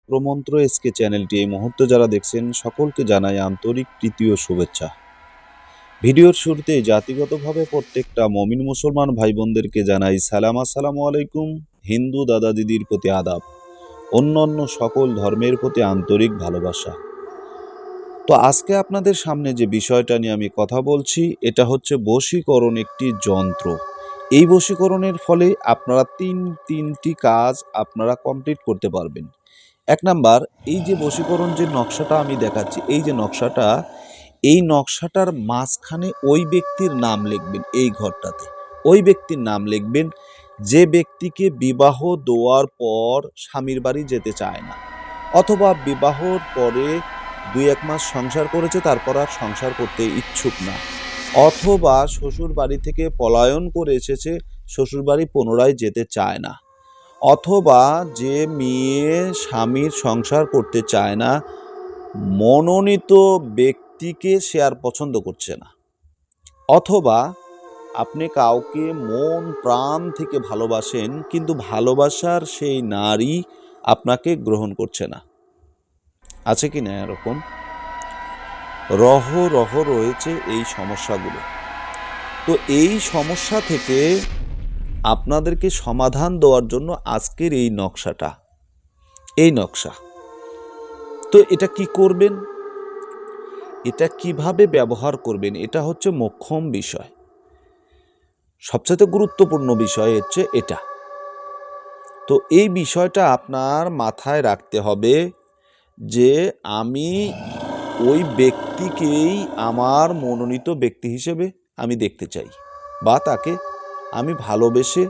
প্রমন্ত্র SK চ্যানেলটি এই মুহূর্তে যারা দেখছেন সকলকে জানাই আন্তরিক প্রীতি ও শুভেচ্ছা। ভিডিওর শুরুতে জাতিগতভাবে প্রত্যেকটা মমিন মুসলমান ভাই বোনদেরকে জানাই সালাম, আসসালামু আলাইকুম। হিন্দু দাদা দিদির প্রতি আদাব, অন্যান্য সকল ধর্মের প্রতি আন্তরিক ভালোবাসা। তো আজকে আপনাদের সামনে যে বিষয়টা নিয়ে আমি কথা বলছি, এটা হচ্ছে বশীকরণ একটি যন্ত্র। এই বশীকরণের ফলে আপনারা তিনটি কাজ আপনারা কমপ্লিট করতে পারবেন। এক নাম্বার, এই যে বশীকরণ যে নকশাটা আমি দেখাচ্ছি, এই নকশাটার মাঝখানে ওই ব্যক্তির নাম লিখবেন। এই ঘরটাতে ওই ব্যক্তির নাম লিখবেন যে ব্যক্তিকে বিবাহ দেওয়ার পর স্বামীর বাড়ি যেতে চায় না, অথবা বিবাহর পরে 2-1 মাস সংসার করেছে, তারপর আর সংসার করতে ইচ্ছুক না, অথবা শ্বশুর বাড়ি থেকে পলায়ন করে এসেছে, শ্বশুর বাড়ি পুনরায় যেতে চায় না, অথবা যে মেয়ে স্বামীর সংসার করতে চায় না, মনোনীত ব্যক্তিকে সে আর পছন্দ করছে না, অথবা আপনি কাউকে মন প্রাণ থেকে ভালোবাসেন কিন্তু ভালোবাসার সেই নারী আপনাকে গ্রহণ করছে না। আছে কি না এরকম? রহ রয়েছে এই সমস্যাগুলো। তো এই সমস্যা থেকে আপনাদেরকে সমাধান দেওয়ার জন্য আজকের এই নকশা। তো এটা কি করবেন, এটা কিভাবে ব্যবহার করবেন, এটা হচ্ছে মোক্ষম বিষয়। সবচেয়ে গুরুত্বপূর্ণ বিষয় হচ্ছে এটা। তো এই বিষয়টা আপনার মাথায় রাখতে হবে যে আমি ওই ব্যক্তিকেই আমার মনোনীত ব্যক্তি হিসেবে আমি দেখতে চাই, বা তাকে আমি ভালোবেসে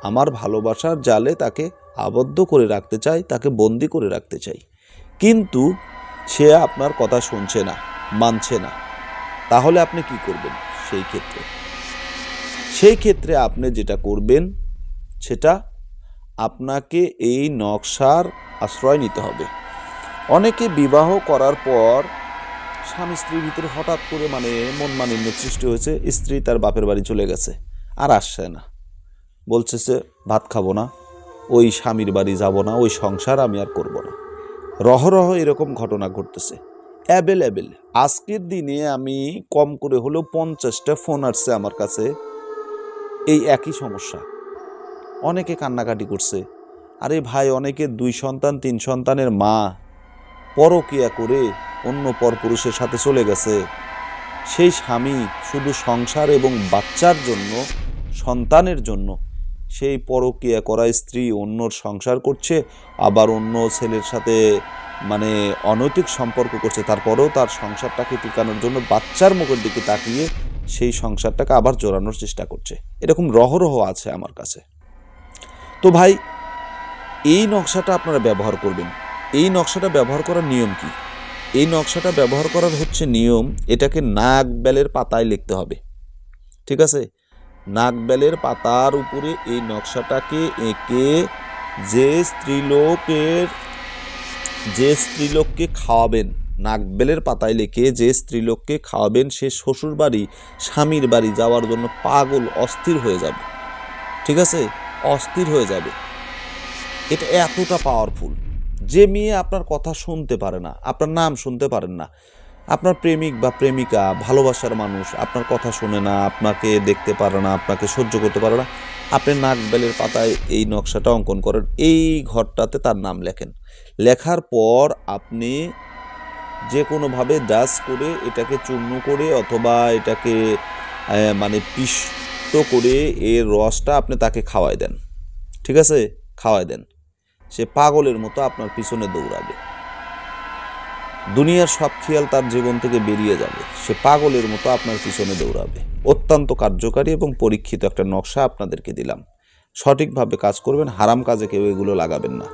আমার ভালোবাসার জালে তাকে আবদ্ধ করে রাখতে চাই, তাকে বন্দি করে রাখতে চাই। কিন্তু সে আপনার কথা শুনছে না, মানছে না। তাহলে আপনি কি করবেন? সেই ক্ষেত্রে আপনি যেটা করবেন সেটা আপনাকে এই নকশার আশ্রয় নিতে হবে। অনেকে বিবাহ করার পর স্বামী স্ত্রীর ভিতরে হঠাৎ করে মন মালিন্য সৃষ্টি হয়েছে, স্ত্রী তার বাপের বাড়ি চলে গেছে, আর আসছে না, বলছে সে ভাত খাবো না, ওই স্বামীর বাড়ি যাব না, ওই সংসার আমি আর করব না। রহ এরকম ঘটনা ঘটতেছে অ্যাভেলেবেল। আজকের দিনে আমি কম করে হলেও 50টা ফোন আসছে আমার কাছে, এই একই সমস্যা। অনেকে কান্নাকাটি করছে, আরে ভাই, অনেকে 2 সন্তান 3 সন্তানের মা, পরকীয়া করে অন্য পরপুরুষের সাথে চলে গেছে। সেই স্বামী শুধু সংসার এবং বাচ্চার জন্য, সন্তানের জন্য সেই পরকীয়া করা স্ত্রী অন্যর সংসার করছে, আবার অন্য ছেলের সাথে অনৈতিক সম্পর্ক করছে, তারপরেও তার সংসারটাকে টিকানোর জন্য বাচ্চার মুখের দিকে তাকিয়ে সেই সংসারটাকে আবার জোড়ানোর চেষ্টা করছে। এরকম রহ আছে আমার কাছে। তো ভাই, এই নকশাটা আপনারা ব্যবহার করবেন। এই নকশাটা ব্যবহার করার নিয়ম কি? এই নকশাটা ব্যবহার করার হচ্ছে নিয়ম, এটাকে নাগবেলের পাতায় লিখতে হবে। ঠিক আছে? নাগবেলের পাতার উপরে এই নকশাটাকে এঁকে যে স্ত্রীলোককে খাওয়াবেন, নাগবেলের পাতায় লিখে যে স্ত্রীলোককে খাওয়াবেন, সে শ্বশুর বাড়ি স্বামীর বাড়ি যাওয়ার জন্য পাগল, অস্থির হয়ে যাবে। ঠিক আছে? অস্থির হয়ে যাবে। এটা এতটা পাওয়ারফুল। যে মেয়ে আপনার কথা শুনতে পারে না, আপনার নাম শুনতে পারেন না, আপনার প্রেমিক বা প্রেমিকা, ভালোবাসার মানুষ আপনার কথা শোনে না, আপনাকে দেখতে পারে না, আপনাকে সহ্য করতে পারে না, আপনি নাগবেলের পাতায় এই নকশাটা অঙ্কন করেন, এই ঘরটাতে তার নাম লেখেন। লেখার পর আপনি যে কোনোভাবে ডাস করে, এটাকে চূর্ণ করে, অথবা এটাকে পিষ্ট করে এর রসটা আপনি তাকে খাওয়াই দেন। ঠিক আছে? খাওয়াই দেন। সে পাগলের মতো আপনার পিছনে দৌড়াবে, দুনিয়ার সব খেয়াল তার জীবন থেকে বেরিয়ে যাবে, সে পাগলের মতো আপনার পিছনে দৌড়াবে। অত্যন্ত কার্যকারী এবং পরীক্ষিত একটা নকশা আপনাদেরকে দিলাম। সঠিকভাবে কাজ করবেন, হারাম কাজে কেউ এগুলো লাগাবেন না।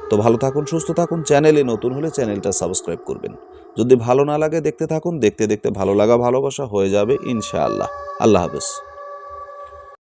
তো ভালো থাকুন, সুস্থ থাকুন। চ্যানেলে নতুন হলে চ্যানেলটা সাবস্ক্রাইব করবেন। যদি ভালো না লাগে দেখতে থাকুন, দেখতে দেখতে ভালো লাগা ভালোবাসা হয়ে যাবে ইনশাআল্লাহ। আল্লাহ হাফেজ।